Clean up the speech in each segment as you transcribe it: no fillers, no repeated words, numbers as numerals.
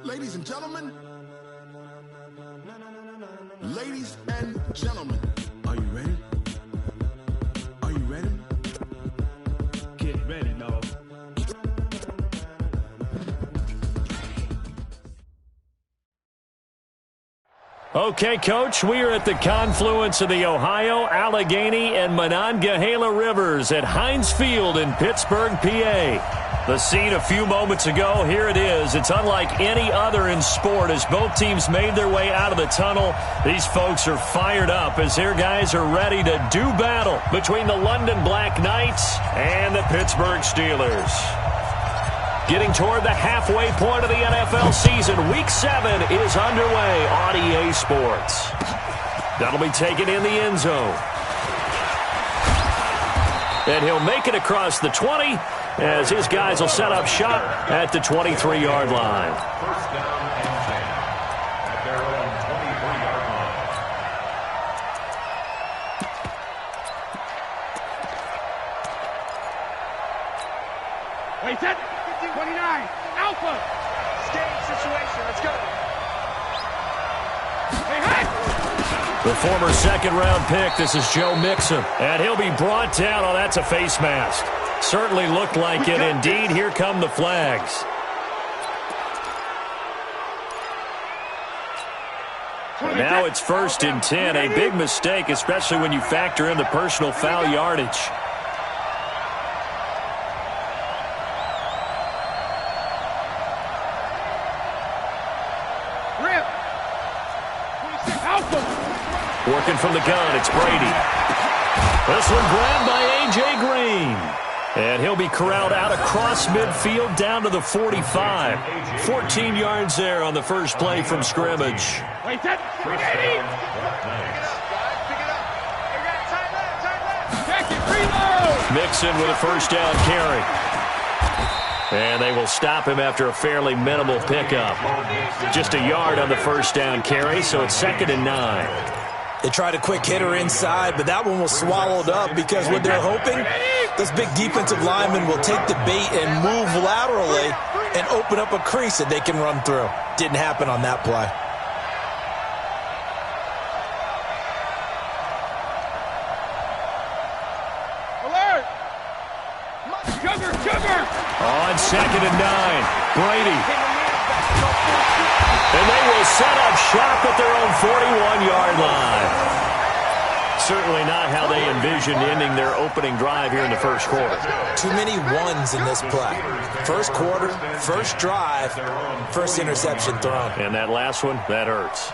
Ladies and gentlemen, ladies and gentlemen, are you ready? Are you ready? Get ready, dog. Okay, Coach, we are at the confluence of the Ohio, Allegheny, and Monongahela Rivers at Heinz Field in Pittsburgh, PA. The scene a few moments ago, here it is. It's unlike any other in sport as both teams made their way out of the tunnel. These folks are fired up as their guys are ready to do battle between the London Black Knights and the Pittsburgh Steelers. Getting toward the halfway point of the NFL season, Week 7 is underway on EA Sports. That'll be taken in the end zone. And he'll make it across the 20 as his guys will set up shop at the 23-yard line. First down and 10 at their own 23-yard line. Wait, set. 29. Alpha. Stage situation. Let's go. Hey, hey. The former second-round pick, this is Joe Mixon. And he'll be brought down. Oh, that's a face mask. Certainly looked like it. Indeed, here come the flags. And now it's 1st and 10. A big mistake, especially when you factor in the personal foul yardage. Working from the gun, it's Brady. This one grabbed by A.J. Green. And he'll be corralled out across midfield down to the 45. 14 yards there on the first play from scrimmage. Wait, that. Mixon with a first down carry. And they will stop him after a fairly minimal pickup. Just a yard on the first down carry, so it's 2nd and 9. They tried a quick hitter inside, but that one was swallowed up because what they're hoping, this big defensive lineman will take the bait and move laterally and open up a crease that they can run through. Didn't happen on that play. Alert! Sugar! On 2nd and 9, Brady. And they will set up shop at their own 41-yard line. Certainly not how they envisioned ending their opening drive here in the first quarter. Too many ones in this play. First quarter, first drive, first interception thrown. And that last one, that hurts.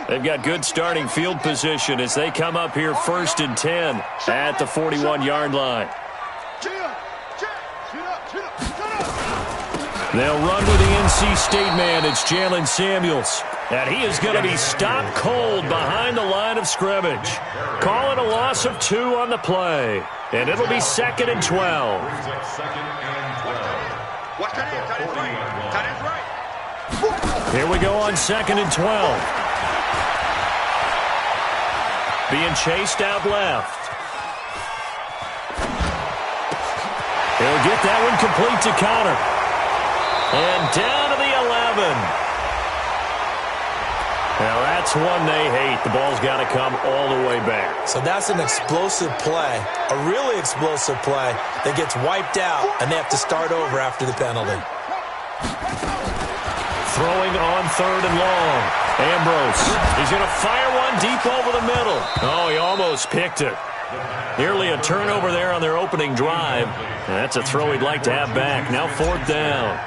They've got good starting field position as they come up here 1st and 10 at the 41-yard line. They'll run with the NC State man. It's Jalen Samuels. And he is going to be stopped cold behind the line of scrimmage. Call it a loss of 2 on the play. And it'll be 2nd and 12. Here we go on 2nd and 12. Being chased out left. He'll get that one complete to Connor. And down to the 11. Now that's one they hate. The ball's got to come all the way back. So that's an explosive play, a really explosive play that gets wiped out, and they have to start over after the penalty. Throwing on 3rd and long. Ambrose. He's going to fire one deep over the middle. Oh, he almost picked it. Nearly a turnover there on their opening drive. That's a throw he'd like to have back. Now 4th down.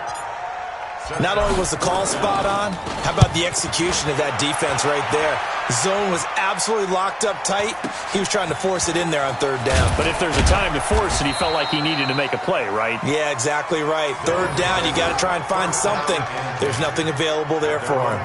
Not only was the call spot on, how about the execution of that defense right there? The zone was absolutely locked up tight. He was trying to force it in there on 3rd down. But if there's a time to force it, he felt like he needed to make a play, right? Yeah, exactly right. 3rd down, you got to try and find something. There's nothing available there for him.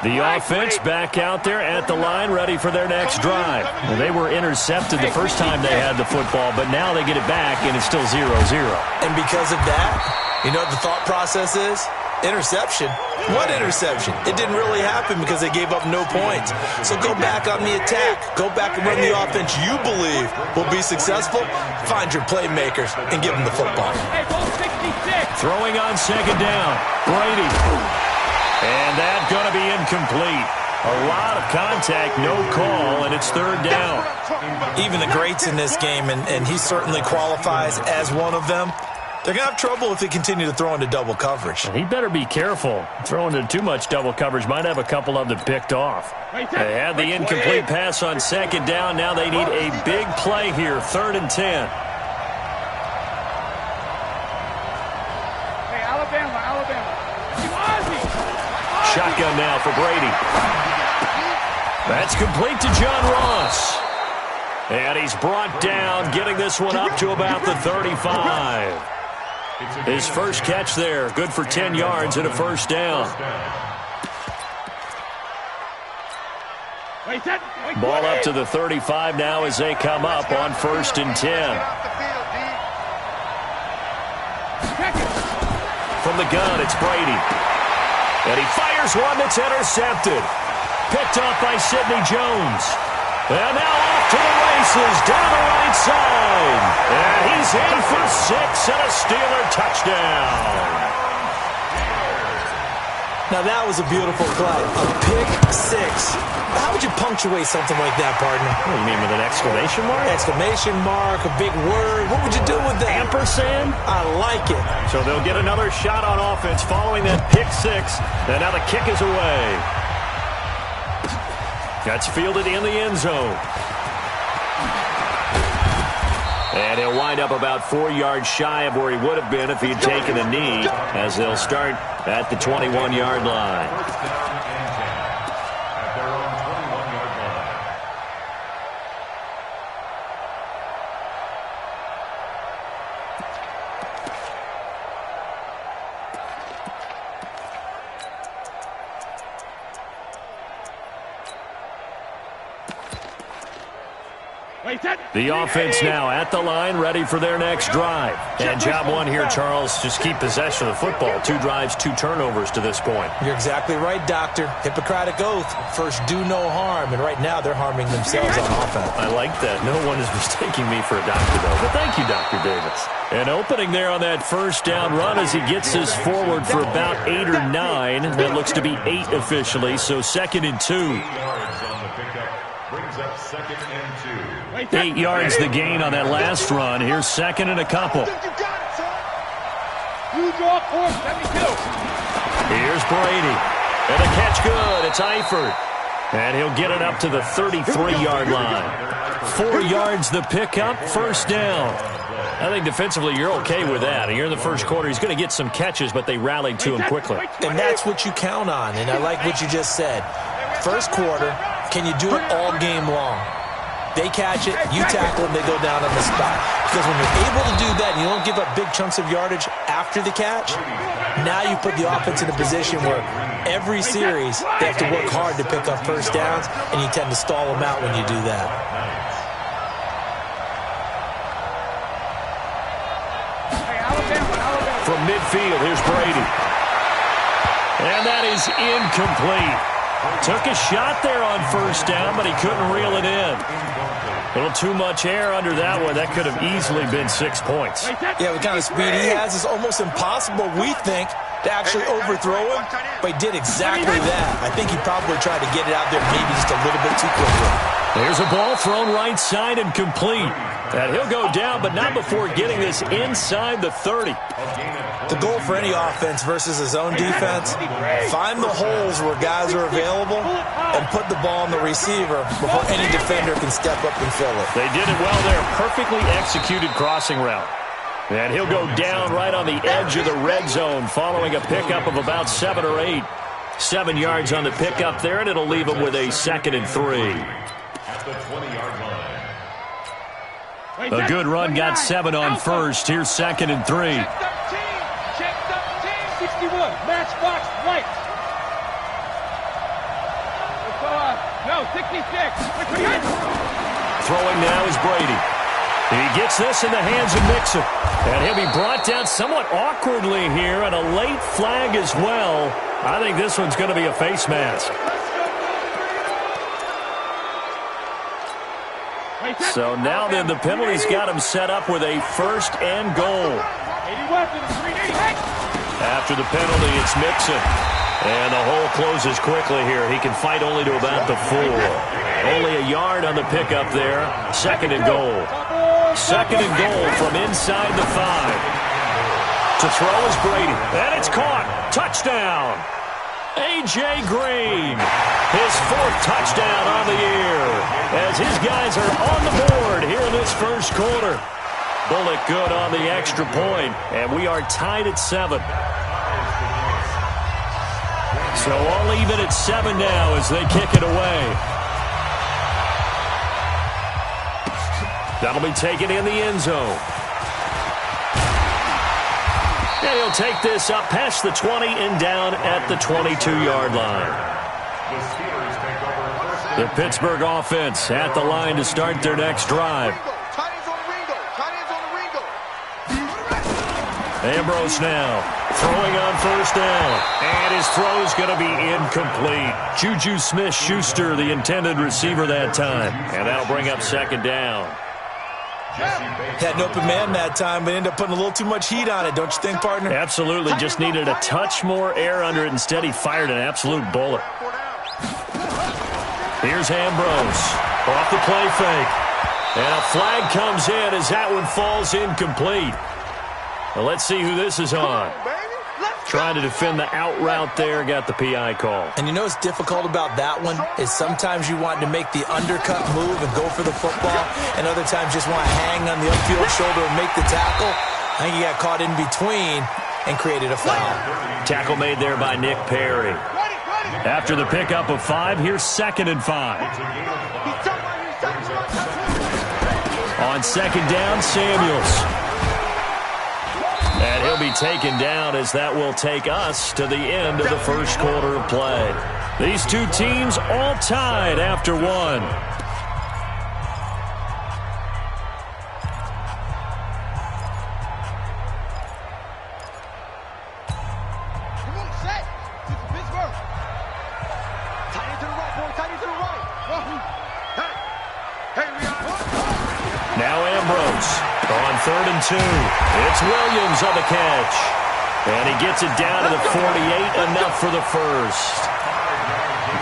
The offense back out there at the line, ready for their next drive. Well, they were intercepted the first time they had the football, but now they get it back, and it's still 0-0. And because of that, you know what the thought process is? Interception. What interception? It didn't really happen because they gave up no points. So go back on the attack. Go back and run the offense you believe will be successful. Find your playmakers and give them the football. Throwing on second down. Brady. And that's going to be incomplete. A lot of contact, no call, and it's third down. Even the greats in this game, and he certainly qualifies as one of them, they're going to have trouble if they continue to throw into double coverage. He better be careful. Throwing into too much double coverage might have a couple of them picked off. They had the incomplete pass on second down. Now they need a big play here, 3rd and 10. Hey, Alabama. Shotgun now for Brady. That's complete to John Ross. And he's brought down, getting this one up to about the 35. His first catch there, good for 10 yards and a first down. Ball up to the 35 now as they come up on 1st and 10. From the gun, it's Brady. And he fires one that's intercepted. Picked off by Sidney Jones. And now off to the races, down the right side. And he's in for 6 and a Steeler touchdown. Now that was a beautiful play. A pick 6. How would you punctuate something like that, partner? What do you mean, with an exclamation mark? Exclamation mark, a big word. What would you do with that? Ampersand? I like it. So they'll get another shot on offense following that pick 6. And now the kick is away. That's fielded in the end zone. And he'll wind up about 4 yards shy of where he would have been if he had taken a knee, as they'll start at the 21-yard line. The offense now at the line, ready for their next drive. And job one here, Charles, just keep possession of the football. 2 drives, 2 turnovers to this point. You're exactly right, Doctor. Hippocratic oath. First, do no harm. And right now, they're harming themselves on offense. I like that. No one is mistaking me for a doctor, though. But thank you, Dr. Davis. An opening there on that first down run as he gets us forward for about 8 or 9. That looks to be 8 officially, so 2nd and 2. Brings up 2nd and 2. 8 yards the gain on that last run. Here's 2nd and a couple. You draw course, 72. Here's Brady. And the catch good. It's Eifert. And he'll get it up to the 33-yard line. 4 yards the pickup, first down. I think defensively you're okay with that. And you're in the first quarter. He's going to get some catches, but they rallied to him quickly. And that's what you count on. And I like what you just said. First quarter, can you do it all game long? They catch it, you tackle them, they go down on the spot. Because when you're able to do that and you don't give up big chunks of yardage after the catch, now you put the offense in a position where every series they have to work hard to pick up first downs, and you tend to stall them out when you do that. From midfield, here's Brady. And that is incomplete. Took a shot there on first down, but he couldn't reel it in. A little too much air under that one. That could have easily been 6 points. Yeah, the kind of speed he has is almost impossible, we think, to actually overthrow him, but he did exactly that. I think he probably tried to get it out there maybe just a little bit too quickly. There's a ball thrown right side and complete. And he'll go down, but not before getting this inside the 30. The goal for any offense versus his own defense, find the holes where guys are available and put the ball on the receiver before any defender can step up and fill it. They did it well there. Perfectly executed crossing route. And he'll go down right on the edge of the red zone following a pickup of about 7 or 8. 7 yards on the pickup there, and it'll leave him with a 2nd and 3. At the 20-yard line. A good run got 7 on first. Here's 2nd and 3. Check 13, 61, matchbox right. go. 66. Throwing now is Brady. He gets this in the hands of Mixon. And he'll be brought down somewhat awkwardly here, and a late flag as well. I think this one's going to be a face mask. So now then the penalty's got him set up with a 1st and goal. After the penalty, it's Mixon. And the hole closes quickly here. He can fight only to about the 4. Only a yard on the pickup there. 2nd and goal. 2nd and goal from inside the 5. To throw is Brady. And it's caught. Touchdown. A.J. Green. His 4th touchdown on the year. As his guys are on the board here in this first quarter. Bullock good on the extra point. And we are tied at 7. So all even at 7 now as they kick it away. That'll be taken in the end zone. And he'll take this up past the 20 and down at the 22-yard line. The Pittsburgh offense at the line to start their next drive. Ambrose now throwing on 1st down. And his throw's going to be incomplete. Juju Smith-Schuster, the intended receiver that time. And that'll bring up 2nd down. Had an open man that time, but ended up putting a little too much heat on it, don't you think, partner? Absolutely. Just needed a touch more air under it. Instead, he fired an absolute bullet. Here's Ambrose off the play fake. And a flag comes in as that one falls incomplete. Well, let's see who this is on. Trying to defend the out route there, got the PI call. And you know what's difficult about that one is sometimes you want to make the undercut move and go for the football, and other times just want to hang on the upfield shoulder and make the tackle. I think he got caught in between and created a foul. Tackle made there by Nick Perry. After the pickup of 5, here's 2nd and 5. On 2nd down, Samuels. And he'll be taken down as that will take us to the end of the first quarter of play. These two teams all tied after 1. Come on, set. This is Pittsburgh. Tight end to the right, boy. Tight end to the right. Hey, we are. Now Ambrose. On 3rd and 2, it's Williams on the catch. And he gets it down to the 48, enough for the 1st.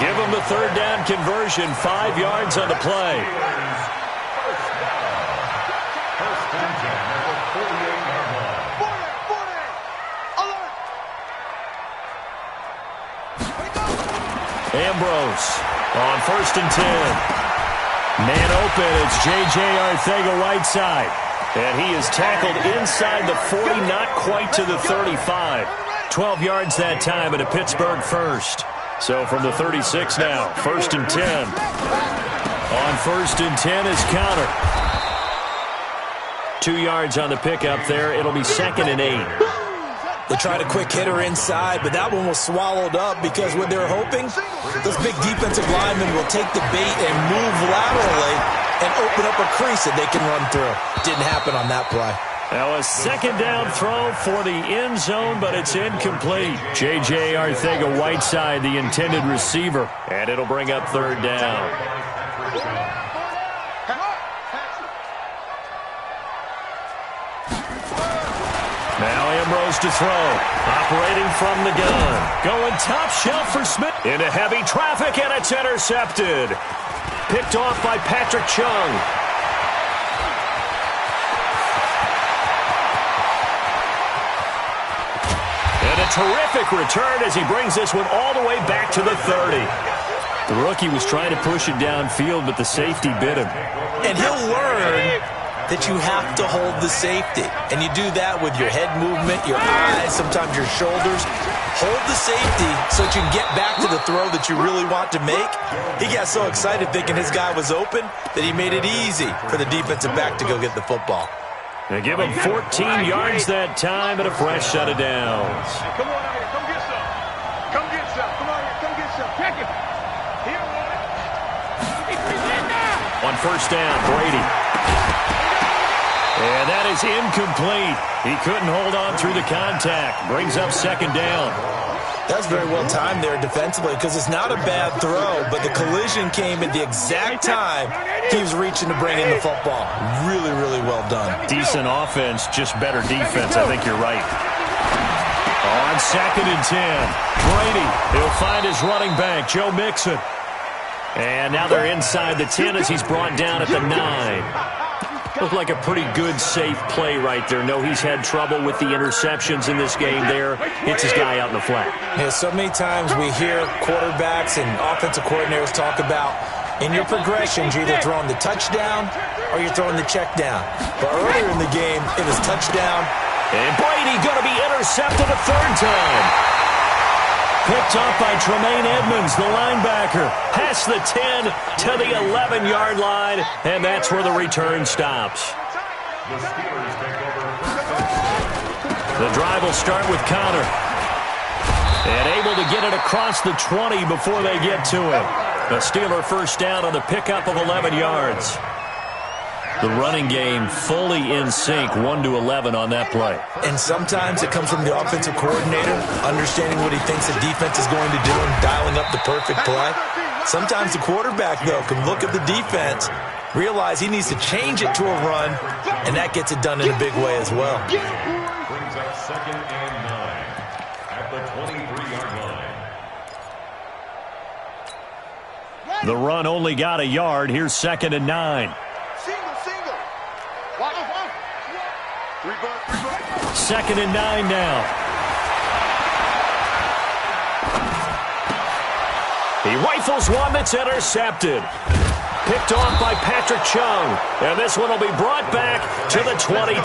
Give him the 3rd down conversion, 5 yards on the play. Ambrose on 1st and 10. Man open, it's J.J. Arcega-Whiteside. And he is tackled inside the 40, not quite to the 35. 12 yards that time at a Pittsburgh 1st. So from the 36 now, 1st and 10. On 1st and 10 is Counter. 2 yards on the pickup there. It'll be 2nd and 8. They tried a quick hitter inside, but that one was swallowed up because what they're hoping, those big defensive linemen will take the bait and move laterally and open up a crease that they can run through. Didn't happen on that play. Now a 2nd down throw for the end zone, but it's incomplete. J.J. Arcega-Whiteside, the intended receiver, and it'll bring up 3rd down. Now Ambrose to throw. Operating from the gun. Going top shelf for Smith. Into heavy traffic, and it's intercepted. Picked off by Patrick Chung. And a terrific return as he brings this one all the way back to the 30. The rookie was trying to push it downfield, but the safety bit him. And he'll learn that you have to hold the safety. And you do that with your head movement, your eyes, sometimes your shoulders. Hold the safety so that you can get back to the throw that you really want to make. He got so excited thinking his guy was open that he made it easy for the defensive back to go get the football. They give him 14 yards that time and a fresh set of downs. Come on out here. Come get some. Come get some. Come on here. Come get some. Check it. Here, first down. Brady. And that is incomplete. He couldn't hold on through the contact. Brings up second down. That's very well timed there defensively because it's not a bad throw, but the collision came at the exact time he was reaching to bring in the football. Really, really well done. Decent offense, just better defense. I think you're right. On 2nd and 10, Brady, he'll find his running back, Joe Mixon. And now they're inside the 10 as he's brought down at the 9. Looked like a pretty good, safe play right there. No, he's had trouble with the interceptions in this game there. Hits his guy out in the flat. Yeah, so many times we hear quarterbacks and offensive coordinators talk about in your progressions, you're either throwing the touchdown or you're throwing the check down. But earlier in the game, it was touchdown. And Brady going to be intercepted a third time. Picked off by Tremaine Edmonds, the linebacker. Past the 10 to the 11-yard line, and that's where the return stops. The drive will start with Connor. And able to get it across the 20 before they get to him. The Steeler first down on the pickup of 11 yards. The running game fully in sync, 1-11 on that play. And sometimes it comes from the offensive coordinator, understanding what he thinks the defense is going to do and dialing up the perfect play. Sometimes the quarterback, though, can look at the defense, realize he needs to change it to a run, and that gets it done in a big way as well. Brings up 2nd and 9 at the 23-yard line. The run only got a yard. Here's 2nd and 9. Second and 9 now. He rifles one that's intercepted. Picked off by Patrick Chung. And this one will be brought back to the 22.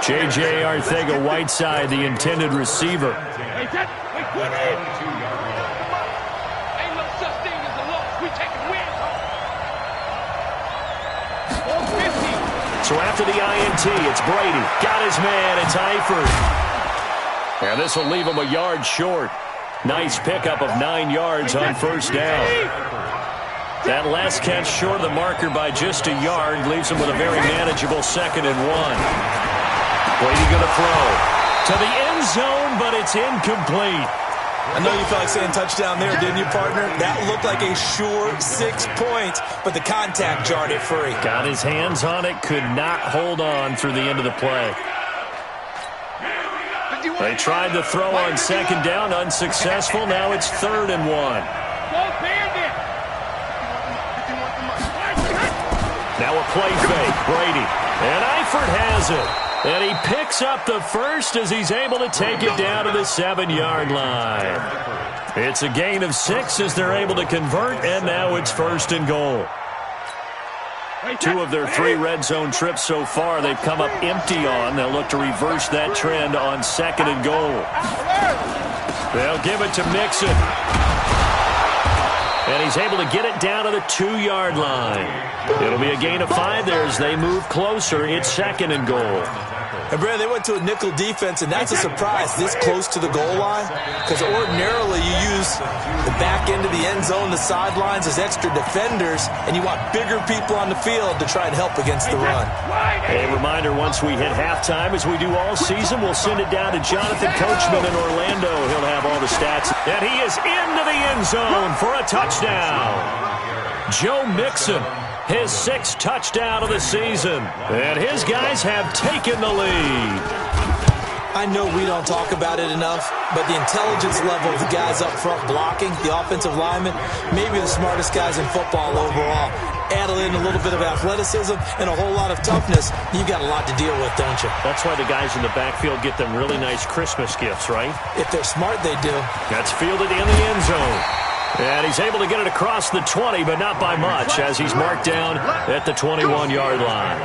J.J. Arcega-Whiteside, the intended receiver. So after the INT, it's Brady. Got his man. It's Eifert. And this will leave him a yard short. Nice pickup of 9 yards on first down. That last catch short of the marker by just a yard leaves him with a very manageable 2nd and 1. Brady going to throw to the end zone, but it's incomplete. I know you felt like saying touchdown there, didn't you, partner? That looked like a sure 6 points, but the contact jarred it free. Got his hands on it, could not hold on through the end of the play. They tried to throw on 2nd down, unsuccessful. Now it's 3rd and 1. Now a play fake, Brady. And Eifert has it. And he picks up the first as he's able to take it down to the 7-yard line. It's a gain of 6 as they're able to convert, and now it's 1st and goal. 2 of their 3 red zone trips so far they've come up empty on. They'll look to reverse that trend on 2nd and goal. They'll give it to Mixon. And he's able to get it down to the 2-yard line. It'll be a gain of 5 there as they move closer. It's 2nd and goal. And, Brad, they went to a nickel defense, and that's a surprise this close to the goal line because ordinarily you use the back end of the end zone, the sidelines as extra defenders, and you want bigger people on the field to try and help against the run. A reminder, once we hit halftime, as we do all season, we'll send it down to Jonathan Coachman in Orlando. He'll have all the stats. And he is into the end zone for a touchdown. Joe Mixon, his 6th touchdown of the season. And his guys have taken the lead. I know we don't talk about it enough, but the intelligence level of the guys up front blocking, the offensive linemen, maybe the smartest guys in football overall. Add in a little bit of athleticism and a whole lot of toughness, you've got a lot to deal with, don't you? That's why the guys in the backfield get them really nice Christmas gifts, right? If they're smart, they do. That's fielded in the end zone. And he's able to get it across the 20, but not by much, as he's marked down at the 21-yard line.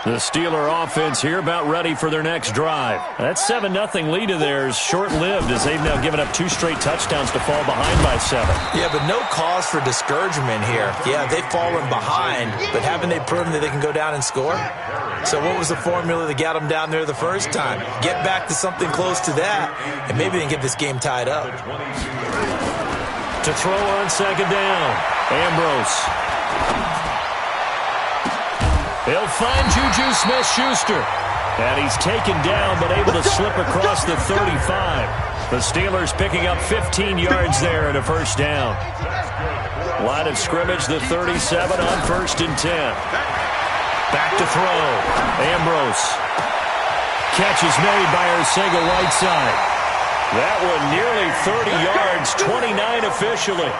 The Steeler offense here about ready for their next drive. That 7-0 lead of theirs short-lived as they've now given up 2 straight touchdowns to fall behind by 7. Yeah, but no cause for discouragement here. Yeah, they've fallen behind, but haven't they proven that they can go down and score? So what was the formula that got them down there the first time? Get back to something close to that, and maybe they can get this game tied up. to throw on second down. Ambrose. He'll find Juju Smith-Schuster. And he's taken down, but able to slip across the 35. The Steelers picking up 15 yards there and a first down. Line of scrimmage, the 37 on 1st and 10. Back to throw. Ambrose. Catch is made by Arcega-Whiteside. That one nearly 30 yards, 29 officially.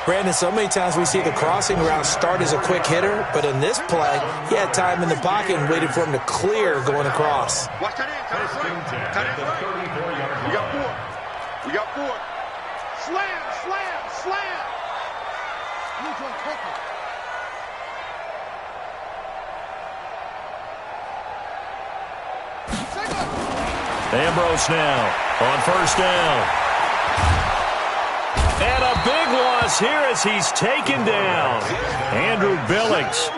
Brandon, so many times we see the crossing route start as a quick hitter, but in this play, he had time in the pocket and waited for him to clear going across. Watch that in. Cut it right. We got 4. We got 4. Slam, slam, slam. Ambrose now on first down. And a big loss here as he's taken down. Andrew Billings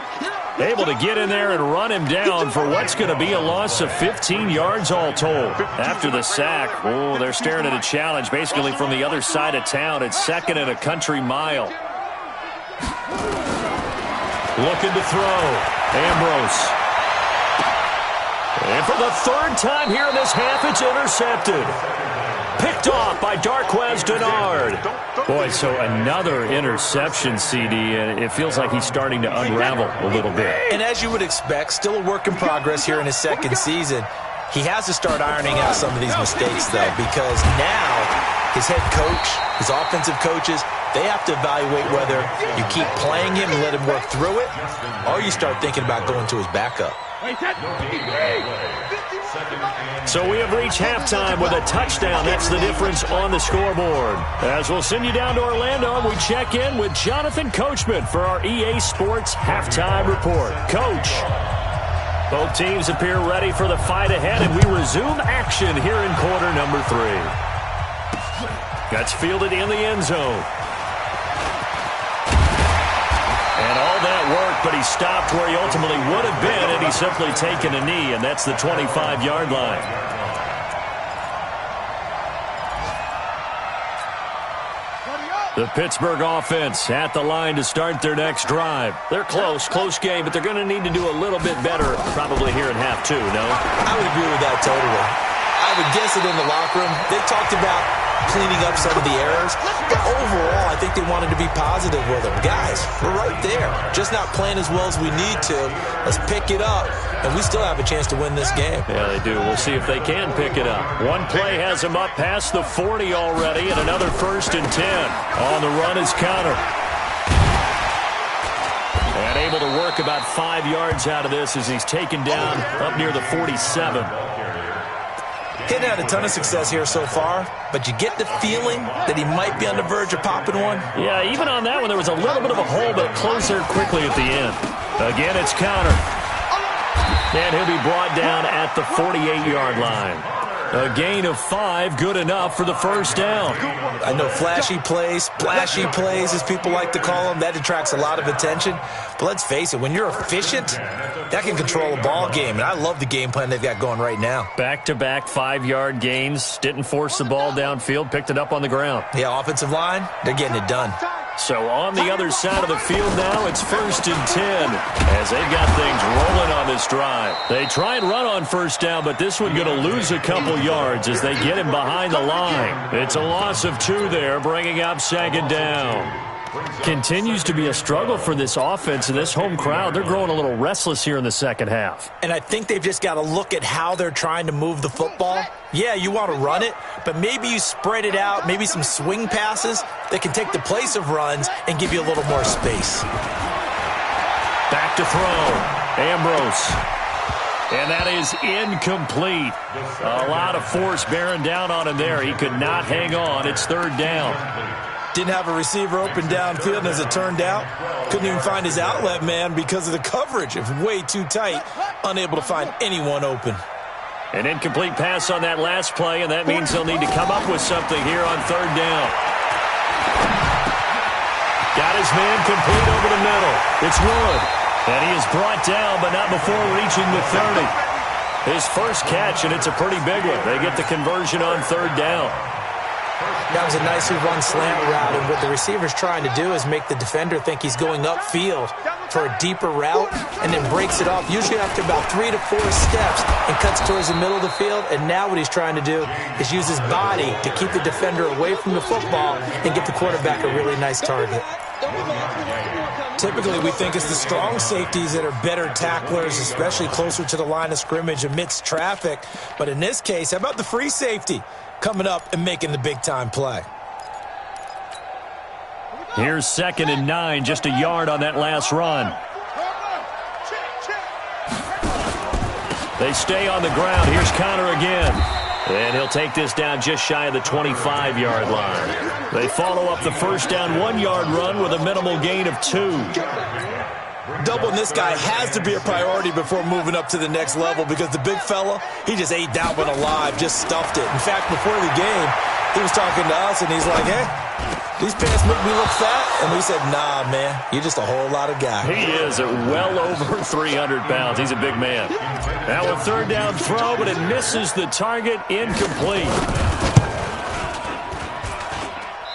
able to get in there and run him down for what's going to be a loss of 15 yards all told. After the sack, oh, they're staring at a challenge basically from the other side of town. It's 2nd and a country mile. Looking to throw. Ambrose. And for the 3rd time here in this half, it's intercepted. Picked off by Darquez Dennard. Boy, so another interception, CD, and it feels like he's starting to unravel a little bit. And as you would expect, still a work in progress here in his 2nd season. He has to start ironing out some of these mistakes, though, because now his head coach, his offensive coaches, they have to evaluate whether you keep playing him and let him work through it, or you start thinking about going to his backup. So we have reached halftime with a touchdown. That's the difference on the scoreboard. As we'll send you down to Orlando, and we check in with Jonathan Coachman for our EA Sports Halftime Report. Coach, both teams appear ready for the fight ahead, and we resume action here in quarter number 3. That's fielded in the end zone. And all that work, but he stopped where he ultimately would have been, and he's simply taken a knee, and that's the 25-yard line. The Pittsburgh offense at the line to start their next drive. They're close game, but they're going to need to do a little bit better probably here in half 2, no? I would agree with that totally. I would guess it in the locker room. They talked about cleaning up some of the errors, but overall, I think they wanted to be positive with them. Guys, we're right there. Just not playing as well as we need to. Let's pick it up, and we still have a chance to win this game. Yeah, they do. We'll see if they can pick it up. One play has them up past the 40 already, and another 1st and 10. On the run is Connor. And able to work about 5 yards out of this as he's taken down up near the 47. Hitting had a ton of success here so far, but you get the feeling that he might be on the verge of popping one. Yeah, even on that one, there was a little bit of a hole, but it closed there quickly at the end. Again, it's Connor. And he'll be brought down at the 48-yard line. A gain of 5, good enough for the first down. I know flashy plays, splashy plays, as people like to call them, that attracts a lot of attention. But let's face it, when you're efficient, that can control a ball game. And I love the game plan they've got going right now. Back-to-back 5-yard gains. Didn't force the ball downfield, picked it up on the ground. Yeah, offensive line, they're getting it done. So on the other side of the field now, it's 1st and 10 as they've got things rolling on this drive. They try and run on first down, but this one going to lose a couple yards as they get him behind the line. It's a loss of 2 there, bringing up 2nd down. Continues to be a struggle for this offense and this home crowd. They're growing a little restless here in the second half. And I think they've just got to look at how they're trying to move the football. Yeah, you want to run it, but maybe you spread it out, maybe some swing passes that can take the place of runs and give you a little more space. Back to throw. Ambrose. And that is incomplete. A lot of force bearing down on him there. He could not hang on. It's 3rd down. Didn't have a receiver open downfield, and as it turned out, couldn't even find his outlet man because of the coverage. It was way too tight, unable to find anyone open. An incomplete pass on that last play, and that means they'll need to come up with something here on 3rd down. Got his man complete over the middle. It's Wood. And he is brought down, but not before reaching the 30. His first catch, and it's a pretty big one. They get the conversion on 3rd down. That was a nicely run slant route, and what the receiver's trying to do is make the defender think he's going upfield for a deeper route and then breaks it off, usually after about 3 to 4 steps, and cuts towards the middle of the field. And now what he's trying to do is use his body to keep the defender away from the football and get the quarterback a really nice target. Typically, we think it's the strong safeties that are better tacklers, especially closer to the line of scrimmage amidst traffic. But in this case, how about the free safety coming up and making the big-time play? Here's 2nd and 9, just a yard on that last run. They stay on the ground. Here's Connor again. And he'll take this down just shy of the 25-yard line. They follow up the first down 1-yard run with a minimal gain of 2. Doubling this guy has to be a priority before moving up to the next level, because the big fella, he just ate that one alive, just stuffed it. In fact, before the game, he was talking to us, and he's like, hey, these pants make me look fat. And we said, nah, man, you're just a whole lot of guy. He is at well over 300 pounds. He's a big man. Now a 3rd down throw, but it misses the target, incomplete.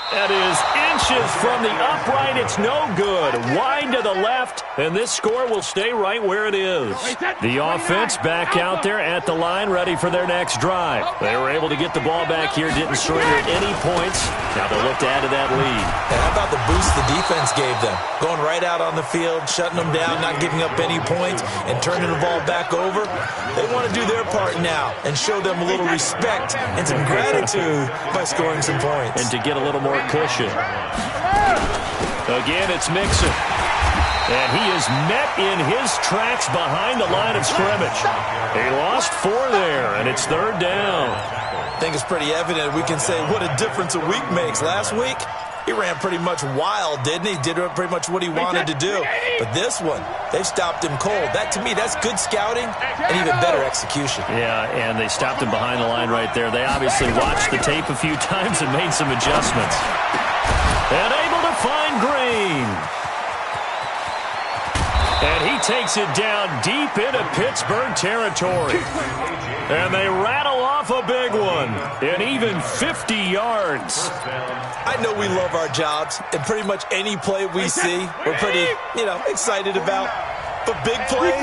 That is inches from the upright. It's no good. Wide to the left, and this score will stay right where it is. The offense back out there at the line, ready for their next drive. They were able to get the ball back here, didn't surrender any points. Now they'll look to add to that lead. And how about the boost the defense gave them? Going right out on the field, shutting them down, not giving up any points, and turning the ball back over. They want to do their part now and show them a little respect and some gratitude by scoring some points. And to get a little more cushion. Again, it's Mixon. And he is met in his tracks behind the line of scrimmage. He lost 4 there, and it's 3rd down. I think it's pretty evident we can say what a difference a week makes. Last week, he ran pretty much wild, didn't he? Did pretty much what he wanted to do. But this one, they've stopped him cold. That, to me, that's good scouting and even better execution. Yeah, and they stopped him behind the line right there. They obviously watched the tape a few times and made some adjustments. And able to find Green. And he takes it down deep into Pittsburgh territory. And they rattle off a big one. And even 50 yards. I know we love our jobs, and pretty much any play we see, we're pretty, excited about. But big plays,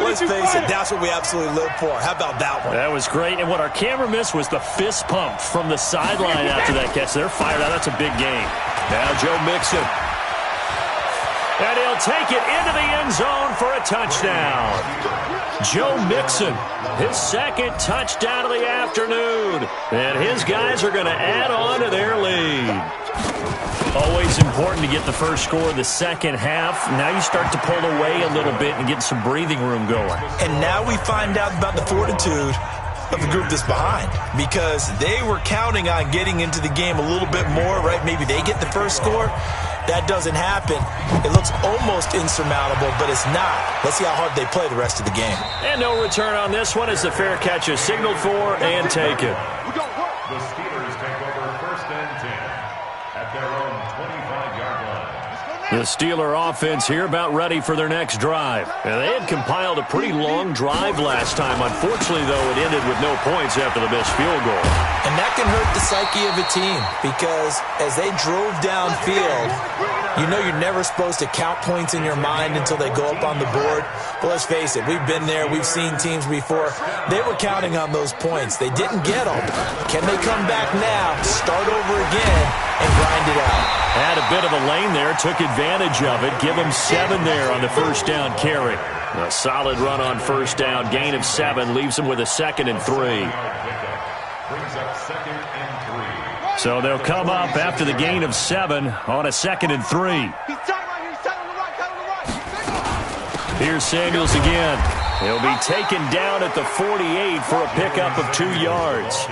let's face it, that's what we absolutely live for. How about that one? That was great. And what our camera missed was the fist pump from the sideline after that catch. They're fired out. That's a big game. Now Joe Mixon. And he'll take it into the end zone for a touchdown. Joe Mixon, his 2nd touchdown of the afternoon. And his guys are going to add on to their lead. Always important to get the first score in the second half. Now you start to pull away a little bit and get some breathing room going. And now we find out about the fortitude of the group that's behind, because they were counting on getting into the game a little bit more, right? Maybe they get the first score. That doesn't happen. It looks almost insurmountable, but it's not. Let's see how hard they play the rest of the game. And no return on this one as the fair catch is signaled for and taken. The Steelers take over 1st and 10 at their own 25-yard line. The Steeler offense here about ready for their next drive. And they had compiled a pretty long drive last time. Unfortunately, though, it ended with no points after the missed field goal. And that can hurt the psyche of a team, because as they drove downfield, you know you're never supposed to count points in your mind until they go up on the board. But let's face it, we've been there. We've seen teams before. They were counting on those points. They didn't get them. Can they come back now, start over again, and grind it out? Had a bit of a lane there, took advantage of it. Give them 7 there on the first down carry. A solid run on first down, gain of 7, leaves them with a 2nd and 3. Brings up 2nd and 3. So they'll come up after the gain of 7 on a 2nd and 3. Here's Samuels again. He'll be taken down at the 48 for a pickup of 2 yards.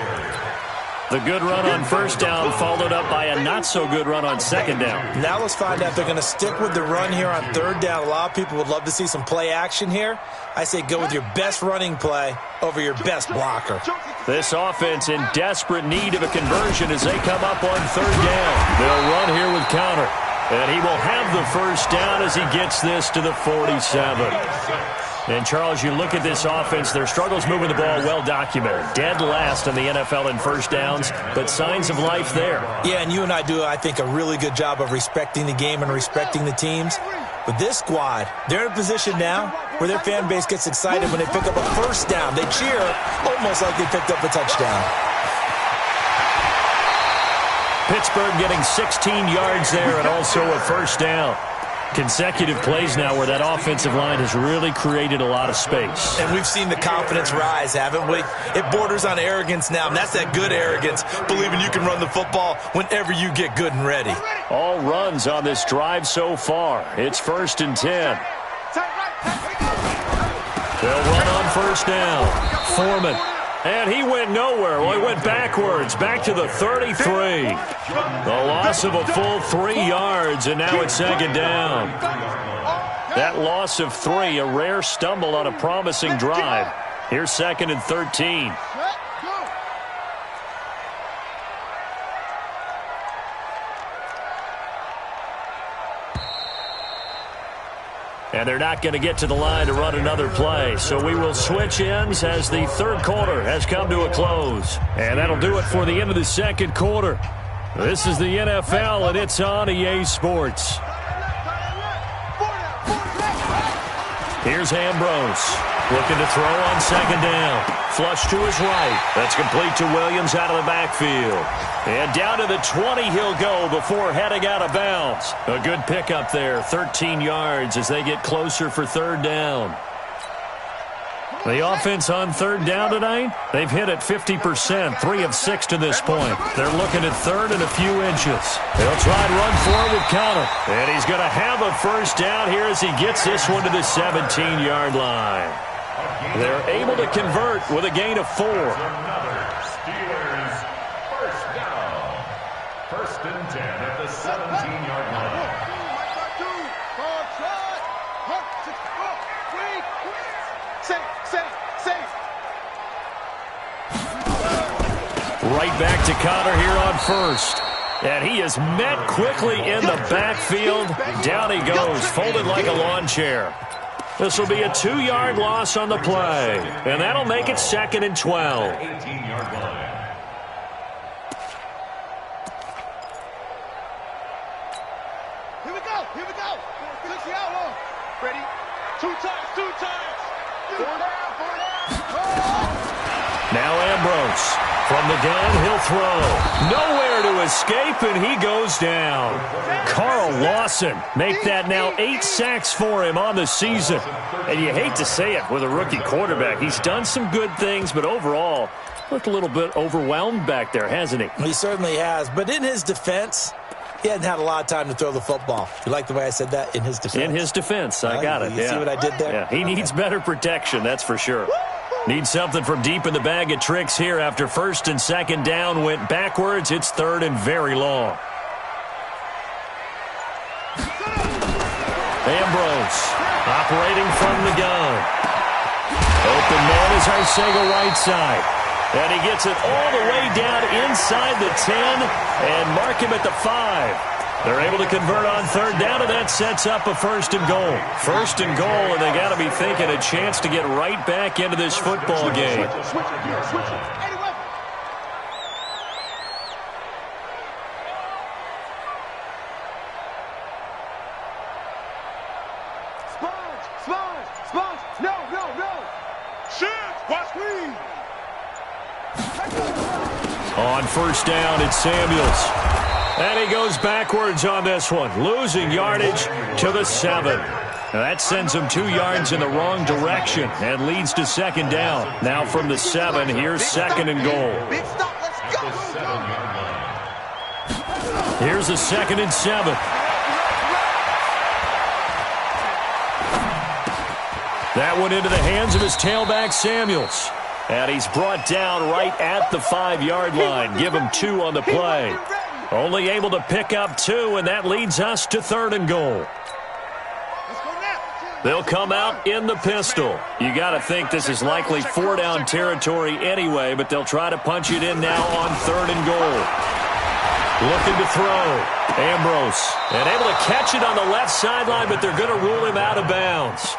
The good run on first down followed up by a not-so-good run on second down. Now let's find out if they're going to stick with the run here on third down. A lot of people would love to see some play action here. I say go with your best running play over your best blocker. This offense in desperate need of a conversion as they come up on third down. They'll run here with Connor. And he will have the first down as he gets this to the 47. And, Charles, you look at this offense, their struggles moving the ball well documented. Dead last in the NFL in first downs, but signs of life there. Yeah, and you and I do, I think, a really good job of respecting the game and respecting the teams. But this squad, they're in a position now where their fan base gets excited when they pick up a first down. They cheer almost like they picked up a touchdown. Pittsburgh getting 16 yards there and also a first down. Consecutive plays now where that offensive line has really created a lot of space. And we've seen the confidence rise, haven't we? It borders on arrogance now, and that's that good arrogance, believing you can run the football whenever you get good and ready. All runs on this drive so far. It's 1st and 10. They'll run on first down. Foreman. And he went nowhere. Well, he went backwards, back to the 33. The loss of a full 3 yards, and now it's 2nd down. That loss of 3, a rare stumble on a promising drive. Here's 2nd and 13. And they're not going to get to the line to run another play. So we will switch ends as the third quarter has come to a close. And that'll do it for the end of the second quarter. This is the NFL, and it's on EA Sports. Here's Ambrose. Looking to throw on 2nd down. Flush to his right. That's complete to Williams out of the backfield. And down to the 20 he'll go before heading out of bounds. A good pickup there, 13 yards as they get closer for 3rd down. The offense on 3rd down tonight, they've hit it 50%, 3 of 6 to this point. They're looking at 3rd and a few inches. They'll try and run forward with Connor. And he's going to have a first down here as he gets this one to the 17-yard line. They're able to convert with a gain of 4. Steelers first down. 1st and 10 at the 17-yard line. Right back to Connor here on 1st. And he is met quickly in the backfield. Down he goes, folded like a lawn chair. This will be a 2-yard loss on the play. And that'll make it 2nd and 12. 18-yard line. Here we go. 60 out long. Ready? 2 times. 4 down. Now Ambrose. From the gun, he'll throw. Nowhere to escape, and he goes down. Carl Lawson make that now 8 sacks for him on the season. And you hate to say it with a rookie quarterback. He's done some good things, but overall, looked a little bit overwhelmed back there, hasn't he? He certainly has, but in his defense, he hadn't had a lot of time to throw the football. You like the way I said that? In his defense. In his defense, I got it. You see what I did there? Yeah, he needs better protection, that's for sure. Needs something from deep in the bag of tricks here after 1st and 2nd down went backwards. It's 3rd and very long. Ambrose operating from the gun. Open man is Arcega right side. And he gets it all the way down inside the 10 and mark him at the 5. They're able to convert on 3rd down, and that sets up a 1st and goal. 1st and goal, and they got to be thinking a chance to get right back into this football game. Switch it. Sponge. No. Shit. Watch me. On 1st down, it's Samuels. And he goes backwards on this one, losing yardage to the 7. Now that sends him 2 yards in the wrong direction and leads to 2nd down. Now from the 7, here's 2nd and goal. Big stop. Let's go. Here's a 2nd and 7. That one into the hands of his tailback, Samuels. And he's brought down right at the 5-yard line. Give him 2 on the play. Only able to pick up 2, and that leads us to 3rd and goal. They'll come out in the pistol. You got to think this is likely 4-down territory anyway, but they'll try to punch it in now on 3rd and goal. Looking to throw. Ambrose, and able to catch it on the left sideline, but they're going to rule him out of bounds.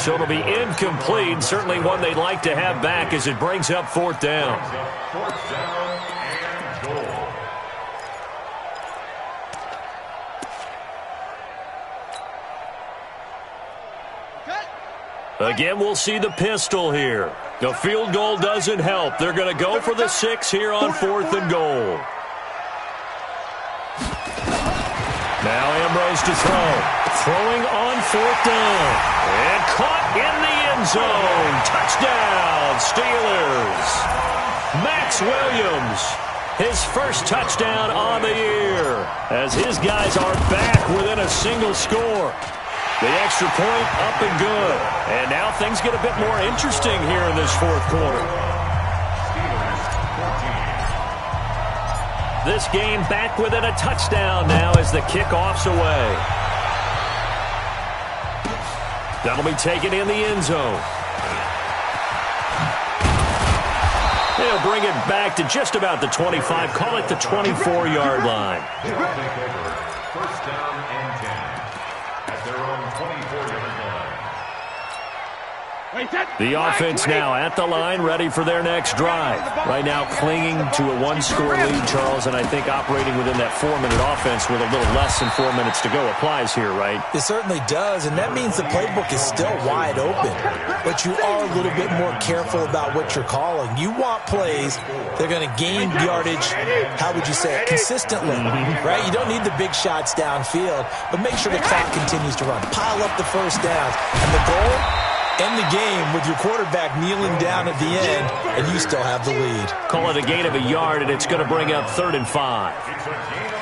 So it'll be incomplete, certainly one they'd like to have back as it brings up 4th down. Fourth down and goal. Again, we'll see the pistol here. The field goal doesn't help. They're going to go for the 6 here on 4th and goal. Now Ambrose to throw. Throwing on 4th down. And caught in the end zone. Touchdown, Steelers. Max Williams, his first touchdown on the year, as his guys are back within a single score. The extra point up and good. And now things get a bit more interesting here in this 4th quarter. This game back within a touchdown now as the kickoff's away. That'll be taken in the end zone. They'll bring it back to just about the 25. Call it the 24-yard line. They'll take over 1st down and 10 at their own 24-yard line. The offense now at the line, ready for their next drive. Right now clinging to a 1-score lead, Charles, and I think operating within that 4-minute offense with a little less than 4 minutes to go applies here, right? It certainly does, and that means the playbook is still wide open. But you are a little bit more careful about what you're calling. You want plays that are going to gain yardage, how would you say it, consistently, right? You don't need the big shots downfield, but make sure the clock continues to run. Pile up the first downs. And the goal? End the game with your quarterback kneeling down at the end, and you still have the lead. Call it a gain of a yard, and it's going to bring up 3rd and 5.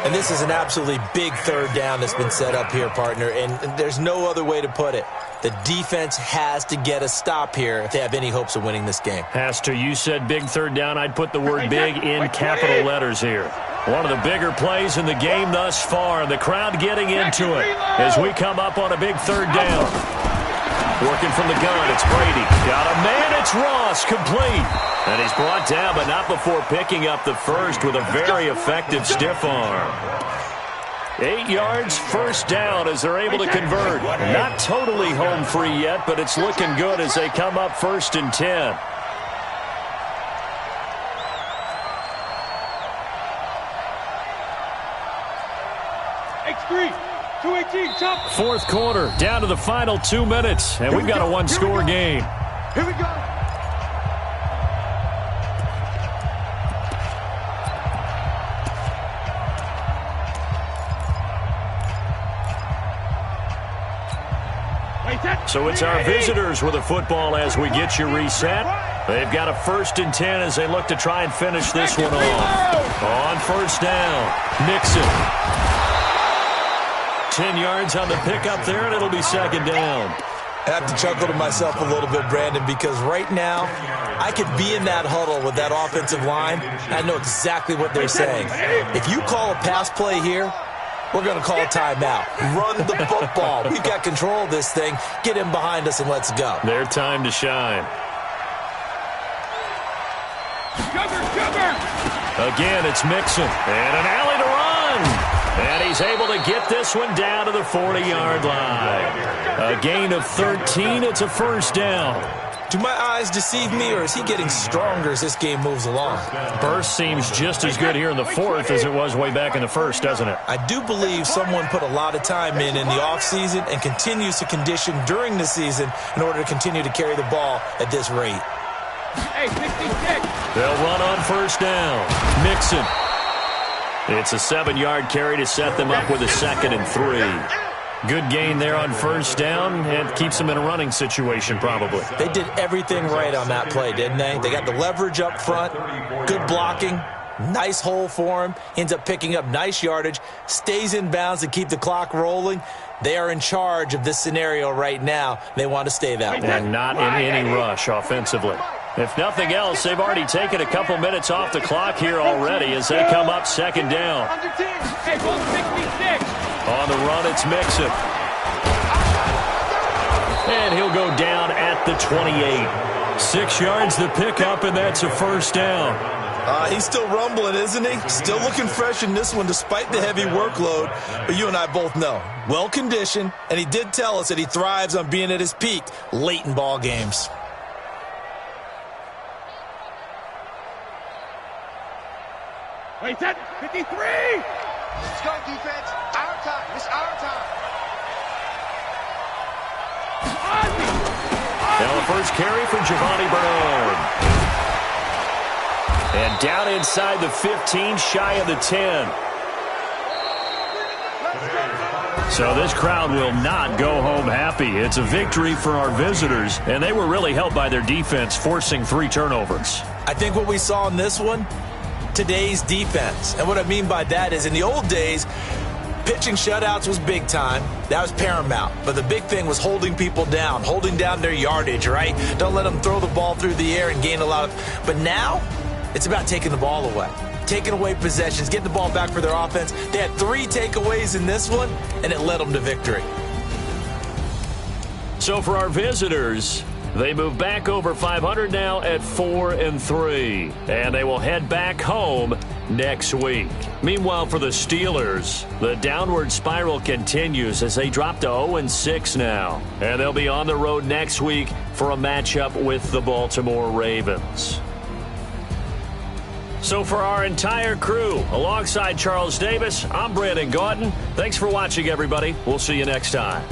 And this is an absolutely big 3rd down that's been set up here, partner, and there's no other way to put it. The defense has to get a stop here if they have any hopes of winning this game. Has to. You said big 3rd down. I'd put the word big in capital letters here. One of the bigger plays in the game thus far. The crowd getting into it as we come up on a big 3rd down. Working from the gun, it's Brady. Got a man, it's Ross, complete. And he's brought down, but not before picking up the first with a very effective stiff arm. 8 yards, 1st down as they're able to convert. Not totally home free yet, but it's looking good as they come up 1st and 10. X3. 218, jump. 4th quarter, down to the final 2 minutes, and we've got a 1-score game. Here we go. So it's our visitors with a football as we get you reset. They've got a 1st and 10 as they look to try and finish this one off. On 1st down, Nixon. 10 yards on the pickup there, and it'll be 2nd down. I have to chuckle to myself a little bit, Brandon, because right now I could be in that huddle with that offensive line, and I know exactly what they're saying. If you call a pass play here, we're going to call a timeout. Run the football. We've got control of this thing. Get him behind us and let's go. Their time to shine. Again, it's Mixon. And an alley to run. And he's able to get this one down to the 40-yard line. A gain of 13. It's a 1st down. Do my eyes deceive me, or is he getting stronger as this game moves along? Burst seems just as good here in the 4th as it was way back in the 1st, doesn't it? I do believe someone put a lot of time in the offseason and continues to condition during the season in order to continue to carry the ball at this rate. Hey, 66. They'll run on 1st down. Mixon. It's a 7-yard carry to set them up with a 2nd and 3. Good gain there on 1st down and keeps them in a running situation probably. They did everything right on that play, didn't they? They got the leverage up front, good blocking, nice hole for him, ends up picking up nice yardage, stays in bounds to keep the clock rolling. They are in charge of this scenario right now. They want to stay that way. And not in any rush offensively. If nothing else, they've already taken a couple minutes off the clock here already as they come up 2nd down. On the run, it's Mixon. And he'll go down at the 28. 6 yards the pickup, and that's a 1st down. He's still rumbling, isn't he? Still looking fresh in this one despite the heavy workload. But you and I both know, well-conditioned, and he did tell us that he thrives on being at his peak late in ball games. Wait, that 53! Let's go, defense. Our time. It's our time. Now the first carry for Giovanni Bernard. And down inside the 15, shy of the 10. So this crowd will not go home happy. It's a victory for our visitors, and they were really helped by their defense, forcing 3 turnovers. I think what we saw in this one, today's defense. And what I mean by that is in the old days, pitching shutouts was big time. That was paramount. But the big thing was holding people down, holding down their yardage, right? Don't let them throw the ball through the air and gain a lot of... But now, it's about taking the ball away. Taking away possessions, getting the ball back for their offense. They had 3 takeaways in this one, and it led them to victory. So for our visitors, they move back over 500 now at 4-3, and they will head back home next week. Meanwhile, for the Steelers, the downward spiral continues as they drop to 0-6 now, and they'll be on the road next week for a matchup with the Baltimore Ravens. So for our entire crew, alongside Charles Davis, I'm Brandon Gautin. Thanks for watching, everybody. We'll see you next time.